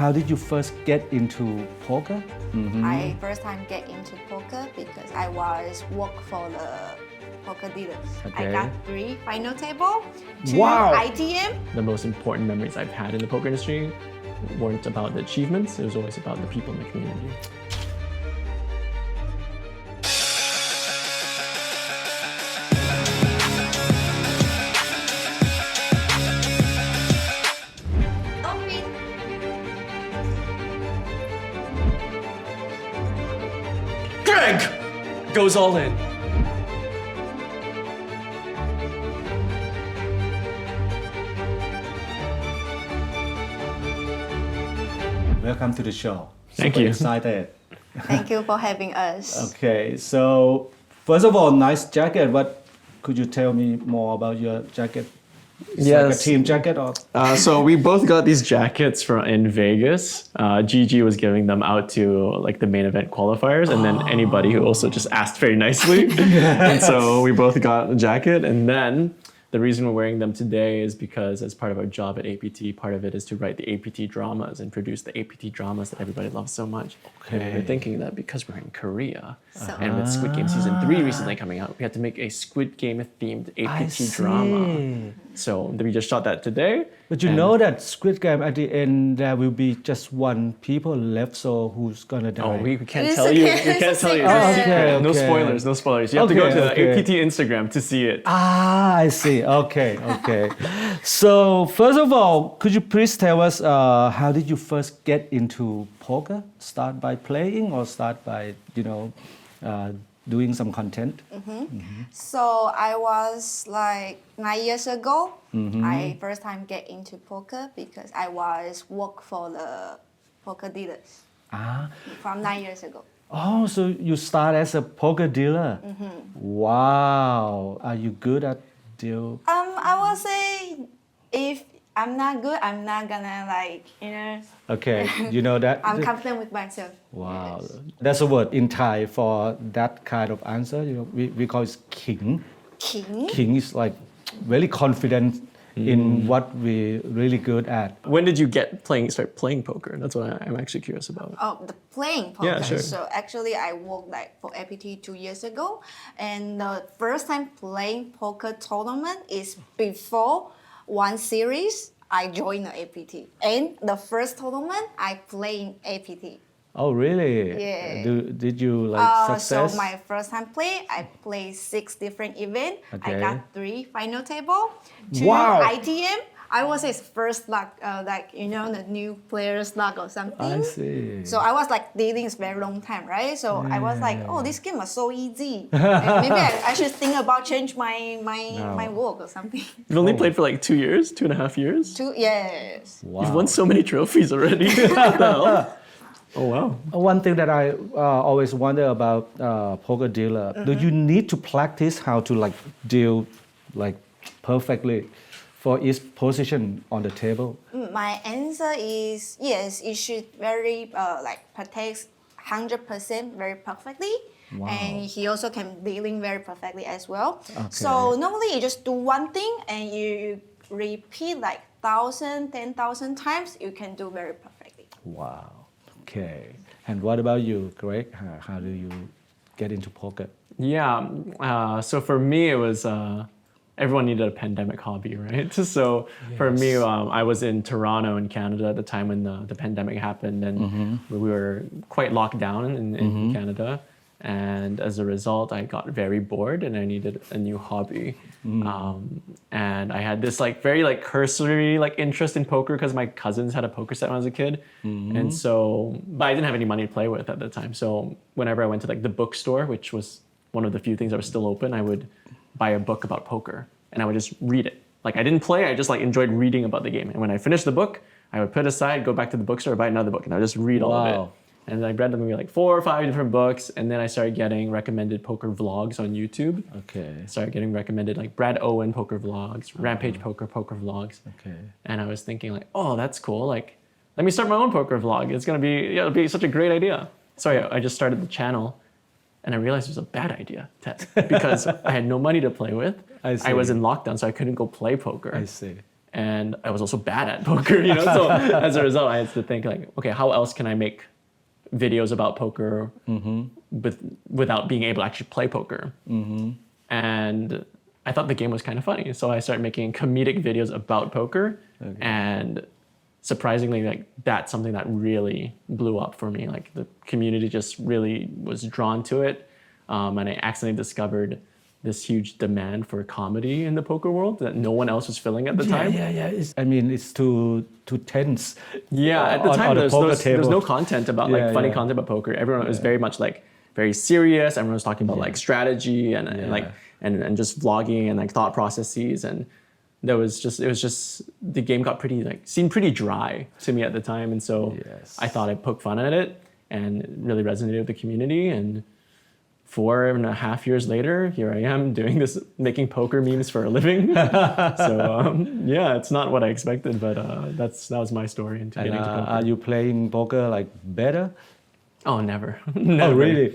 how did you first get into poker? I first time get into poker because I was work for the poker dealers. Okay. I got 3 final table, 2 Wow. ITM. The most important memories I've had in the poker industry weren't about the achievements, it was always about the people in the community. Open. Greg goes all in. Welcome to the show. Thank Super you. excited. Thank you for having us. Okay, so first of all, nice jacket. What could you tell me more about your jacket? It's like a Yes. team jacket or? So we both got these jackets in Vegas. Gigi was giving them out to like the main event qualifiers, and then anybody who also just asked very nicely. And so we both got a jacket, and then the reason we're wearing them today is because as part of our job at APT, part of it is to write the APT dramas and produce the APT dramas that everybody loves so much. And we were thinking that because we're in Korea, So- and with Squid Game Season 3 recently coming out, we had to make a Squid Game themed APT drama. So we just shot that today. But you and- know that Squid Game at the end there will be just one people left, so who's gonna die? Oh, we can't It's tell you. okay, We it's can't a tell you. secret. It's a secret. Okay, No okay. spoilers. No spoilers. You have to go Okay, to the okay. APT Instagram to see it. I see. Okay, okay. So first of all, could you please tell us how did you first get into poker? Start by playing or start by doing some content? So I was like 9 years ago. Mm-hmm. I first time get into poker because I was work for the poker dealers from 9 years ago. Oh, so you start as a poker dealer? Wow. Are you good at deal? I will say if I'm not good, I'm not gonna Okay, you know that? I'm confident with myself. Wow. Yes. That's a word in Thai for that kind of answer. We call it king. King. King is like very confident in what we're really good at. When did you start playing poker? That's what I'm actually curious about. Oh, the playing poker. Yeah, sure. So actually, I worked like for APT 2 years ago, and the first time playing poker tournament is before one series. I joined the APT, and the first tournament I play in APT. Oh, really? Yeah. Did you like So success? my first time play, I played 6 different events. Okay. I got 3 final table, 2 Wow. ITM. I was his first luck, the new player's luck or something. I see. So I was like dealing this very long time, right? So I was like, oh, this game was so easy. And maybe I should think about change my work or something. You've only played for like 2 years, 2.5 years. Yes. Wow. You've won so many trophies already. What the hell? Oh wow. One thing that I always wonder about poker dealer, do you need to practice how to like deal like perfectly for each position on the table? My answer is yes. It should very protect 100% very perfectly. Wow. And he also can dealing very perfectly as well. Okay. So normally you just do one thing and you repeat like 1,000, 10,000 times. You can do very perfectly. Wow. Okay. And what about you, Greg? How do you get into poker? Yeah. So for me, it was everyone needed a pandemic hobby, right? So for me, I was in Toronto in Canada at the time when the pandemic happened, and we were quite locked down in Canada. And as a result, I got very bored and I needed a new hobby. And I had this very cursory interest in poker because my cousins had a poker set when I was a kid. And so, but I didn't have any money to play with at the time. So whenever I went to the bookstore, which was one of the few things that was still open, I would buy a book about poker and I would just read it. I didn't play, I just enjoyed reading about the game. And when I finished the book, I would put it aside, go back to the bookstore, buy another book, and I would just read all of Wow. it. And I read maybe 4 or 5 different books, and then I started getting recommended poker vlogs on YouTube. Okay. Started getting recommended Brad Owen poker vlogs, Rampage poker vlogs. Okay. And I was thinking oh, that's cool. Let me start my own poker vlog. It's gonna be it'll be such a great idea. So I just started the channel, and I realized it was a bad idea because I had no money to play with. I see. I was in lockdown, so I couldn't go play poker. I see. and I was also bad at poker, So as a result, I had to think like, okay, how else can I make videos about poker without being able to actually play poker? And I thought the game was kind of funny, so I started making comedic videos about poker, and surprisingly, like that's something that really blew up for me. Like the community just really was drawn to it, and I accidentally discovered this huge demand for comedy in the poker world that no one else was filling at the time. It's too tense. Yeah, at the on time the there's poker table. no content about like funny content about poker. Everyone was very much like very serious. Everyone was talking about like strategy and just vlogging and like thought processes, and it was just the game got seemed pretty dry to me at the time, and so I thought I'd poke fun at it, and it really resonated with the community. And 4.5 years later, here I am doing this, making poker memes for a living. So it's not what I expected, but that was my story into getting into poker. Are you playing poker like better? Oh, never. Never. Oh, really?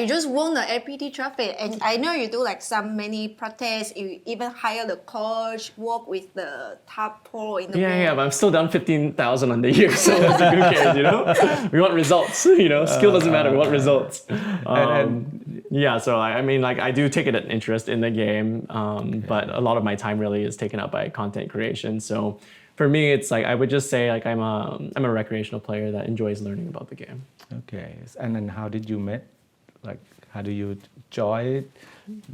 You just won the APT trophy, and I know you do like many practice. You even hire the coach, work with the top pro in the world. Yeah, but I'm still down 15,000 on the year, so who cares, We want results, Skill doesn't matter, we want results. So I do take an interest in the game, but a lot of my time really is taken up by content creation. So for me, it's like I would just say like I'm a recreational player that enjoys learning about the game. Okay, and then how did you meet? Like, how do you enjoy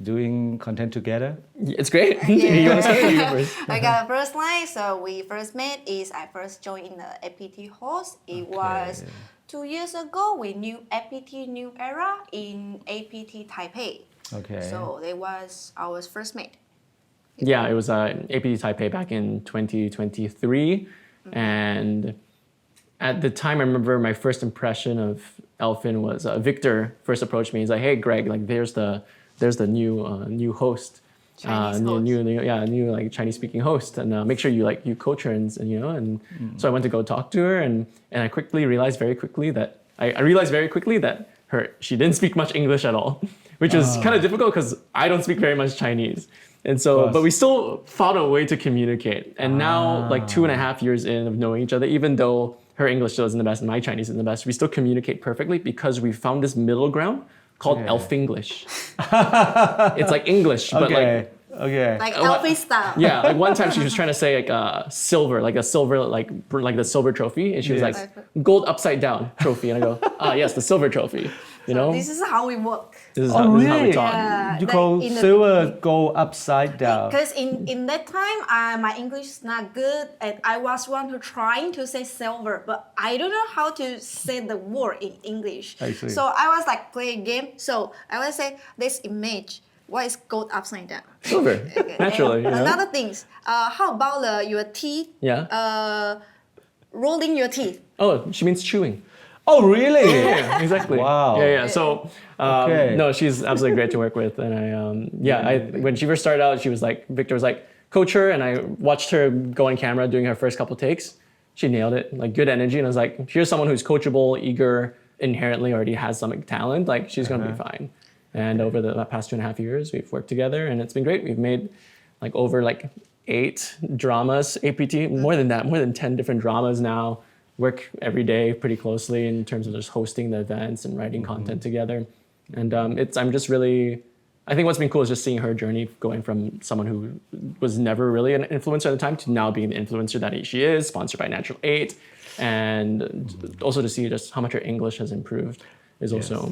doing content together? It's great. You want to start? You go first. I got a first line. So we first met is I first joined in the APT host. It was 2 years ago. We knew APT New Era in APT Taipei. Okay. So that was our first meet. Yeah, it was APT Taipei back in 2023. And at the time, I remember my first impression of Elfin was Victor first approached me. He's like, "Hey, Greg, like there's the new host, new like Chinese speaking host, and make sure you coach her and so I went to go talk to her, and I realized very quickly that she didn't speak much English at all, which was kind of difficult because I don't speak very much Chinese. And so, but we still found a way to communicate. And now, like 2.5 years in of knowing each other, even though her English still isn't the best and my Chinese isn't the best, we still communicate perfectly because we found this middle ground called Elfinglish. It's like English, but like Elfie style. Yeah, like one time she was trying to say like silver, like the silver trophy, and she was like gold upside down trophy, and I go, yes, the silver trophy. This is how we work. This is how we talk. Yeah, You call silver go upside down. Because in that time, my English is not good, and I was one who trying to say silver, but I don't know how to say the word in English. I see. So I was like playing game. So I was say this image. What is gold upside down? Silver, naturally. Another things. How about your teeth? Yeah. Rolling your teeth. Oh, she means chewing. Oh, really? Yeah, exactly. Wow. Yeah. So, no, she's absolutely great to work with, and when she first started out, Victor was like, coach her, and I watched her go on camera doing her first couple takes. She nailed it, like good energy, and I was like, here's someone who's coachable, eager, inherently already has some talent, like she's gonna be fine. And over the past 2.5 years, we've worked together, and it's been great. We've made over 8 dramas, APT, more than 10 different dramas now. Work every day pretty closely in terms of just hosting the events and writing content together. And I think what's been cool is just seeing her journey going from someone who was never really an influencer at the time to now being the influencer that she is, sponsored by Natural 8. And also to see just how much her English has improved is also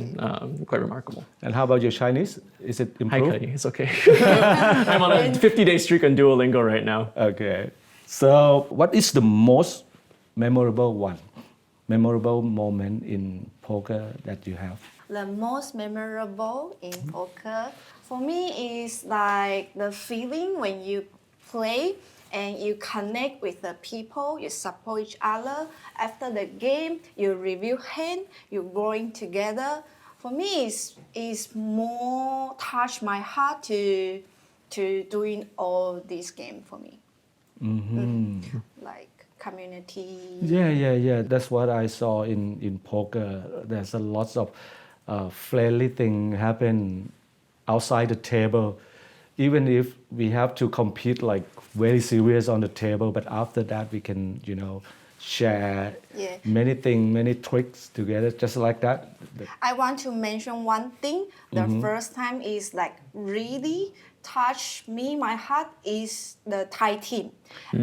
quite remarkable. And how about your Chinese? Is it Hi, improved? Cuddy. It's okay. I'm on a 50-day streak on Duolingo right now. Okay. So what is the most memorable moment in poker that you have? The most memorable in poker for me is like the feeling when you play and you connect with the people, you support each other. After the game, you review hand, you're growing together. For me, it's more touch my heart to doing all this game for me. Like community. Yeah. That's what I saw in poker. There's a lots of friendly thing happen outside the table. even if we have to compete like very serious on the table, but after that we can, share Yeah. many things, many tricks together, just like that. I want to mention one thing. The first time is like really touched me, my heart is the Thai team.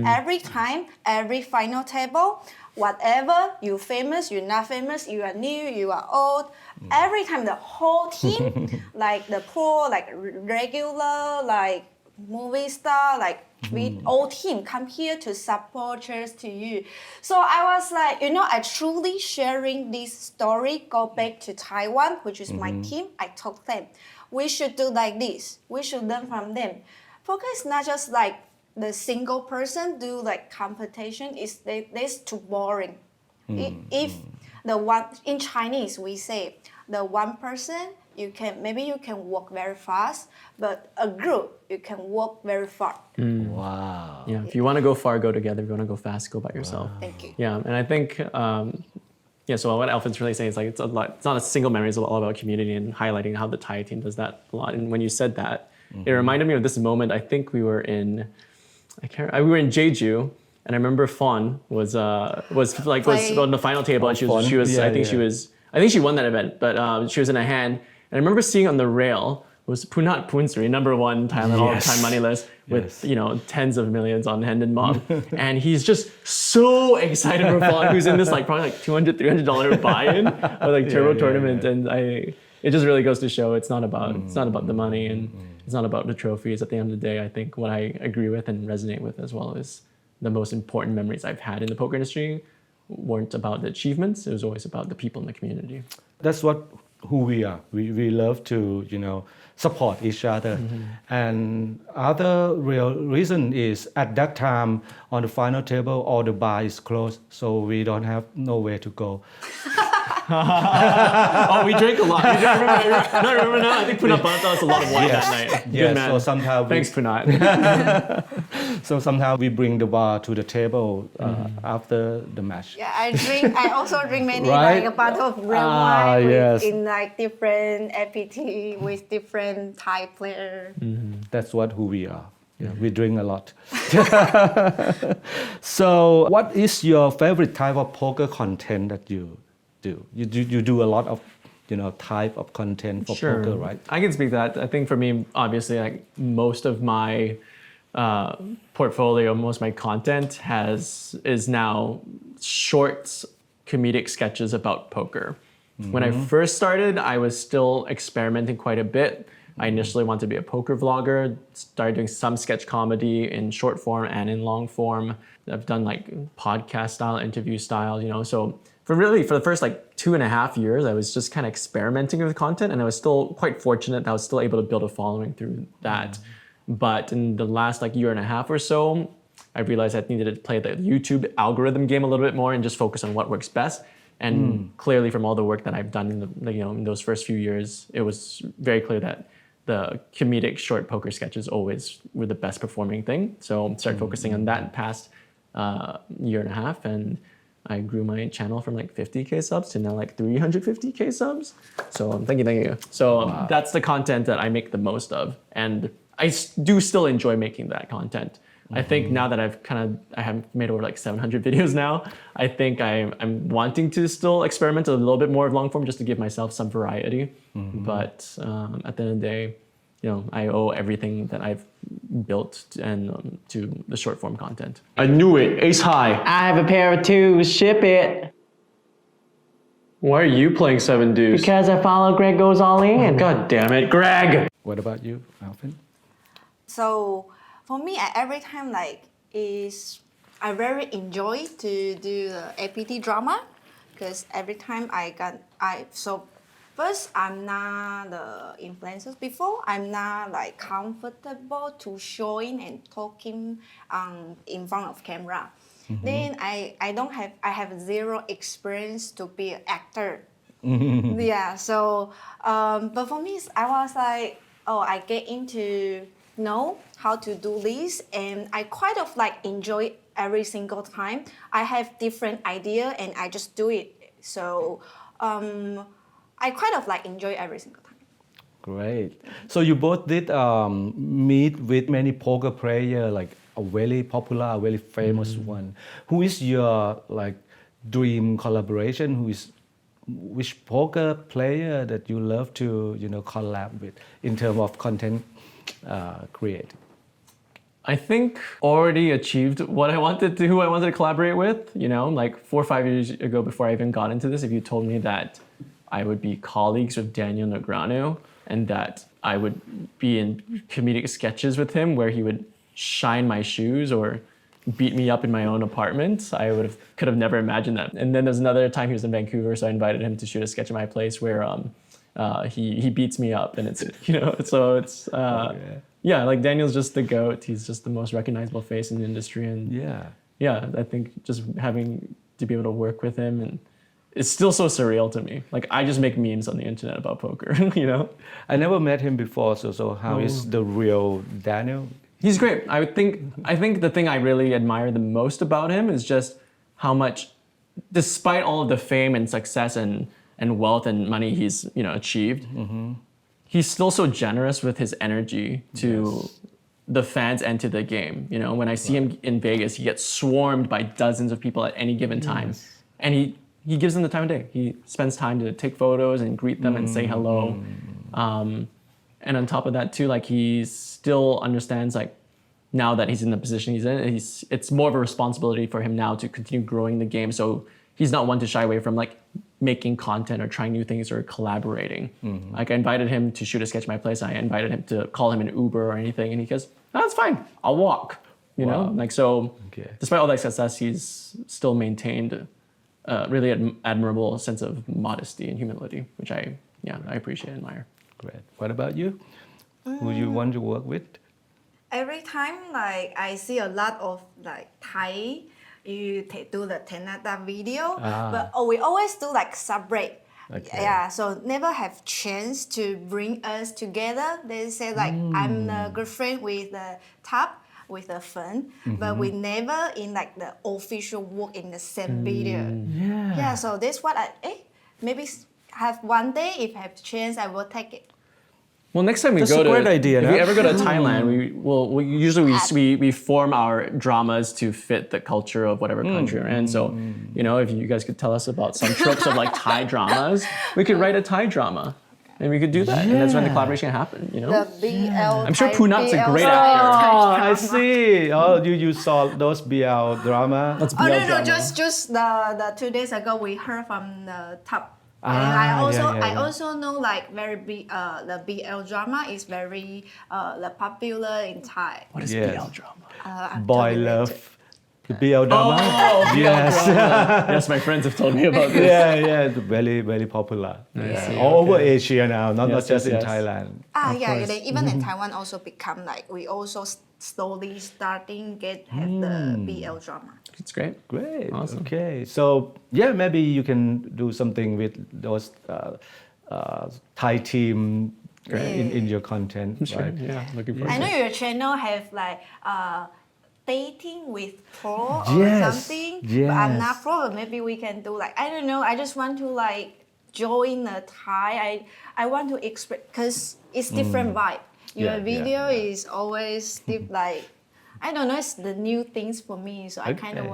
Every time, every final table, whatever you famous, you're not famous, you are new, you are old. Every time the whole team, like the poor, like regular, like movie star, like we all team come here to support, cheers to you. So I was like, I truly sharing this story, go back to Taiwan, which is my team. I told them, we should do like this. We should learn from them. Poker is not just like the single person do like competition. It's too boring. If the one in Chinese we say the one person you can walk very fast, but a group you can walk very far. Wow. Yeah, if you want to go far, go together. If you want to go fast, go by yourself. Thank you. Yeah, and I think, so what Alvin's really saying is like, it's not a single memory, it's all about community and highlighting how the Thai team does that a lot. And when you said that, it reminded me of this moment. I think we were in Jeju, and I remember Fawn was on the final table, and she was Yeah, I think she won that event, but she was in a hand. And I remember seeing on the rail was Punat Punsri, number one Thailand all-time money list with tens of millions on hand and mob. And he's just so excited for Fawn, who's in this like probably like $200, $300 buy-in or like turbo tournament. And it just really goes to show it's not about the money and it's not about the trophies. At the end of the day, I think what I agree with and resonate with as well is the most important memories I've had in the poker industry weren't about the achievements. It was always about the people in the community. That's who we are. We love to, support each other. And other real reason is at that time on the final table, all the bar is closed, so we don't have nowhere to go. Oh, we drank a lot. Remember now? I think Punat bought us a lot of wine that night. Good Yes, man. so somehow Thanks, Punat. So somehow we bring the bar to the table after the match. Yeah, I also drink many Right? like a bottle of red wine yes. in like different APT with different Thai players. That's who we are. We drink a lot. So what is your favorite type of poker content that you do? You do a lot of type of content for poker, right? I can speak to that. I think for me, obviously, like most of my portfolio, most of my content is now short comedic sketches about poker. When I first started, I was still experimenting quite a bit. I initially wanted to be a poker vlogger, started doing some sketch comedy in short form and in long form. I've done like podcast style, interview style, so for the first like 2.5 years, I was just kind of experimenting with content, and I was still quite fortunate that I was still able to build a following through that. But in the last like 1.5 years or so, I realized I needed to play the YouTube algorithm game a little bit more and just focus on what works best. And clearly, from all the work that I've done in those first few years, it was very clear that the comedic short poker sketches always were the best performing thing. So I started focusing on that in the past 1.5 years, and I grew my channel from like 50K subs to now like 350K subs. So thank you. So that's the content that I make the most of, and I do still enjoy making that content. I think now that I have made over like 700 videos now, I think I'm wanting to still experiment a little bit more of long form just to give myself some variety. But at the end of the day, I owe everything that I've built and to the short form content. I knew it, ace high. I have a pair of twos, ship it. Why are you playing 7 deuce? Because I follow Greg Goes All In. God damn it, Greg! What about you, Alvin? So for me, every time I very enjoy to do the APT drama, because every time first, I'm not the influencers before. I'm not like comfortable to showing and talking in front of camera. Then I have zero experience to be an actor. Yeah. So, but for me, I was like, I get into know how to do this, and I quite of like enjoy every single time. I have different idea and I just do it. So, I quite of like enjoy every single time. Great. So you both did meet with many poker player, like a very popular, a very famous one. Who is your like dream collaboration? Which poker player that you love to collab with in terms of content create? I think already achieved what I wanted to, who I wanted to collaborate with. Like 4 or 5 years ago, before I even got into this, if you told me that I would be colleagues with Daniel Negreanu and that I would be in comedic sketches with him where he would shine my shoes or beat me up in my own apartment, I could have never imagined that. And then there's another time he was in Vancouver, so I invited him to shoot a sketch at my place where he beats me up, and it's so it's yeah, like Daniel's just the GOAT. He's just the most recognizable face in the industry, and yeah, I think just having to be able to work with him, and it's still so surreal to me. Like I just make memes on the internet about poker, I never met him before, so how is the real Daniel? He's great. I think the thing I really admire the most about him is just how much, despite all of the fame and success and wealth and money he's achieved, he's still so generous with his energy to the fans and to the game. When I see him in Vegas, he gets swarmed by dozens of people at any given time, and he gives them the time of day. He spends time to take photos and greet them and say hello. And on top of that too, like he still understands, like now that he's in the position he's in, it's more of a responsibility for him now to continue growing the game. So he's not one to shy away from like making content or trying new things or collaborating. Like I invited him to shoot a sketch at my place. I invited him to call him an Uber or anything, and he goes, "That's fine, I'll walk." You know, like so. Okay. Despite all that success, he's still maintained a really admirable sense of modesty and humility, which I appreciate and admire. Great. What about you? Who you want to work with? Every time like I see a lot of like Thai, do the Tenata video, but we always do like separate. Okay. Yeah, so never have chance to bring us together. They say like I'm a good friend with the Tap, with the Fun, but we never in like the official work in the same video. Yeah, so that's what maybe have one day if I have chance I will take it. Well, next time we That's go a great to, idea, if no? we ever go to Thailand, we usually we form our dramas to fit the culture of whatever country we're in. So, if you guys could tell us about some tropes of like Thai dramas, we could write a Thai drama. And we could do that, and that's when the collaboration can happen, The BL. I'm sure Punat's a great Oh, actor. I see. Oh, you saw those BL drama? That's Oh BL no, drama. just the 2 days ago we heard from the Tap. And I also know like the BL drama is very popular in Thai. What is BL drama? Boy love. The BL drama? Oh, yes. Yes, my friends have told me about this. yeah, very, very popular. All over Asia now, not just in Thailand. Even in Taiwan also become like we also slowly starting have the BL drama. It's great. Great. Awesome. Okay. So maybe you can do something with those Thai team in your content. Right? Yeah, looking forward I to know it. your channel have like dating with pro or something. But I'm not pro, but maybe we can do like I don't know. I just want to like join the Thai. I want to express because it's different vibe. Your video is always like I don't know. It's the new things for me, so I kind of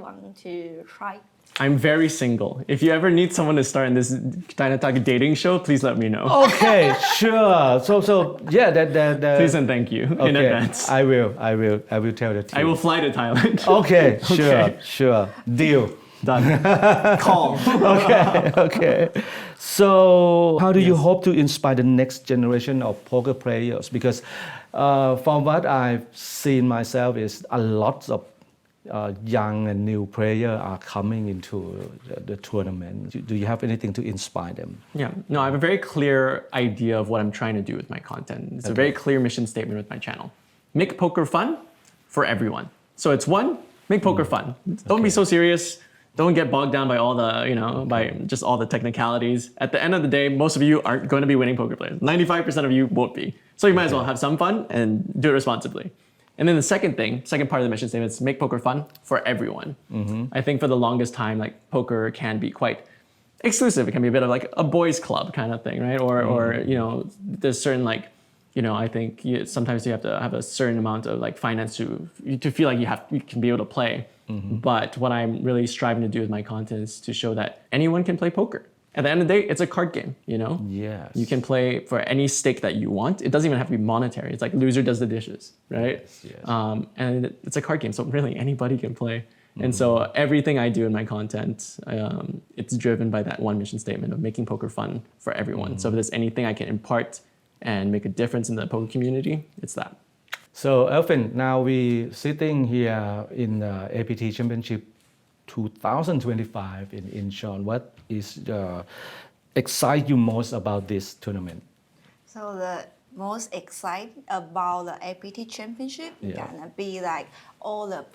want to try. I'm very single. If you ever need someone to start in this Dynataka dating show, please let me know. Okay, sure. So yeah, that Please and thank you in advance. I will tell the team. I will fly to Thailand. Okay, sure. Deal. Done. Call. Okay. So how do you hope to inspire the next generation of poker players? Because from what I've seen myself is a lot of young and new players are coming into the tournament. Do you have anything to inspire them? Yeah, no, I have a very clear idea of what I'm trying to do with my content. It's a very clear mission statement with my channel. Make poker fun for everyone. So it's one, make poker fun. Don't be so serious. Don't get bogged down by all the, by just all the technicalities. At the end of the day, most of you aren't going to be winning poker players. 95% of you won't be. So you might as well have some fun and do it responsibly. And then the second part of the mission statement is make poker fun for everyone. I think for the longest time, like poker can be quite exclusive. It can be a bit of like a boys club kind of thing, right? Or you know, there's certain like, you know, I think sometimes you have to have a certain amount of like finance to feel like you can be able to play. But what I'm really striving to do with my content is to show that anyone can play poker. At the end of the day, it's a card game, you know? Yes. You can play for any stake that you want. It doesn't even have to be monetary. It's like loser does the dishes, right? Yes. And it's a card game, so really anybody can play. And so everything I do in my content, it's driven by that one mission statement of making poker fun for everyone. So if there's anything I can impart and make a difference in the poker community, it's that. So Elvin, now we sitting here in the APT Championship 2025 in Incheon. What is excite you most about this tournament? So the most exciting about the APT Championship gonna be like all the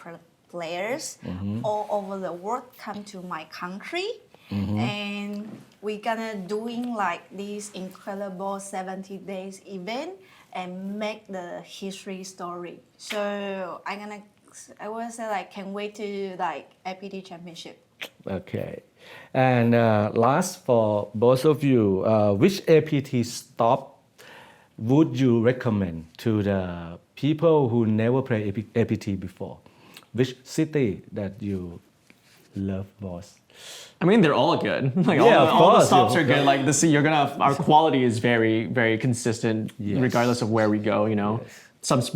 players all over the world come to my country, and we're gonna doing like this incredible 70 days event and make the history story. So I will say like can't wait to like APT Championship. Okay. And last for both of you, which APT stop would you recommend to the people who never played APT before? Which city that you love most? I mean, they're all good. Like Yeah, of all the course, stops yeah. are good. Like our quality is very, very consistent, Yes. regardless of where we go. You know, Yes.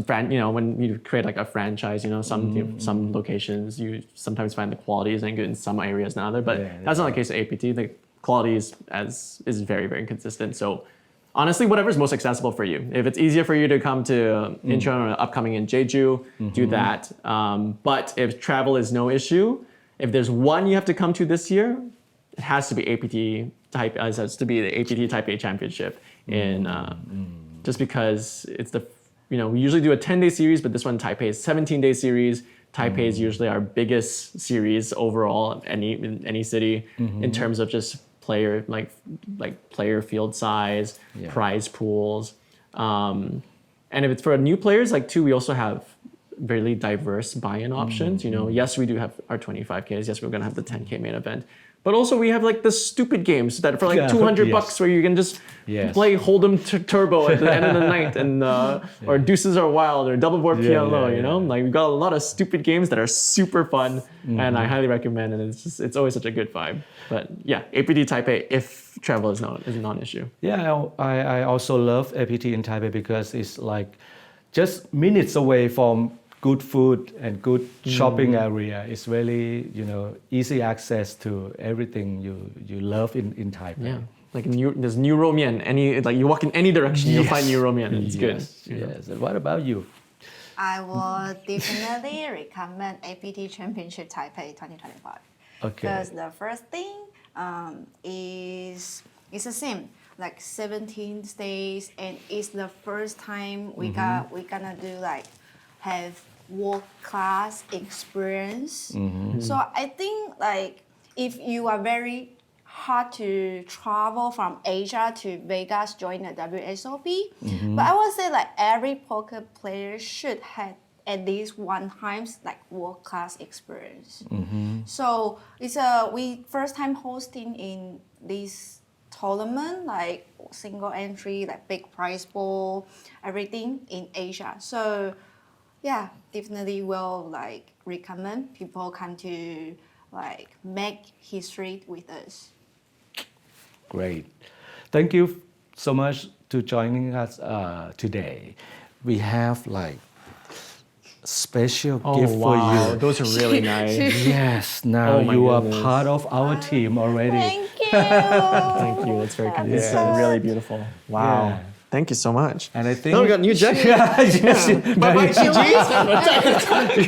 when you create like a franchise, you know, some locations you sometimes find the quality isn't good in some areas than other. But Yeah, that's not the case at APT. The quality is very, very consistent. So honestly, whatever's most accessible for you. If it's easier for you to come to Incheon or upcoming in Jeju, do that. But if travel is no issue, if there's one you have to come to this year, it has to be the APT Type A Championship just because it's we usually do a 10-day series, but this one Taipei is 17-day series. Taipei is usually our biggest series overall in any city in terms of just player player field size, prize pools, and if it's for new players we also have really diverse buy-in options. You know, yes, we do have our 25Ks. Yes, we're gonna have the 10K main event, but also we have like the stupid games that for like $200 bucks where you can just play Hold'em Turbo at the end of the night and or Deuces Are Wild or Double Board PLO. You know, like we've got a lot of stupid games that are super fun, and I highly recommend. And it's always such a good vibe. But yeah, APT Taipei if travel is a non-issue. Yeah, I also love APT in Taipei because it's like just minutes away from good food and good shopping area. It's really, easy access to everything you love in Taipei. Yeah, like there's New Romian. You walk in any direction, you'll find New Romian. It's good. Yes. And what about you? I will definitely recommend APT Championship Taipei 2025. Okay. Because the first thing is it's the same, like 17 days, and it's the first time we gonna do have world-class experience. So I think if you are very hard to travel from Asia to Vegas, join the WSOP, but I would say every poker player should have at least one time world-class experience. So it's we first time hosting in this tournament, single entry, big prize pool, everything in Asia. So yeah, definitely will recommend people come to make history with us. Great. Thank you so much to joining us today. We have special gift for you. Those are really nice. Yes, now Oh my you are goodness. part of our team already. Thank you. Thank you. That's very kind. It's really beautiful. Wow. Yeah. Thank you so much. And I think we got new jacket. yes, Bye-bye,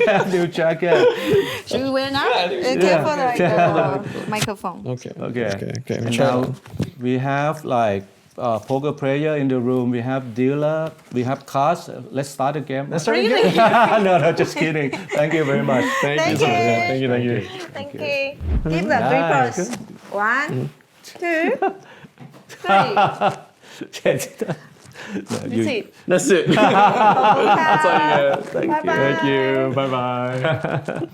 yeah, new jacket. Should we wear now? Careful the microphone. Okay. Okay. And Now we have poker player in the room. We have dealer. We have cards. Let's start the game. Let's start Really? again. No, just kidding. Thank you very much. Thank you Thank so you. much. Thank you. Thank you. Give the three Nice. first. 1, 2, 3. Yes. No, That's you- it. That's it. That's all you get. Thank Thank you. Bye bye.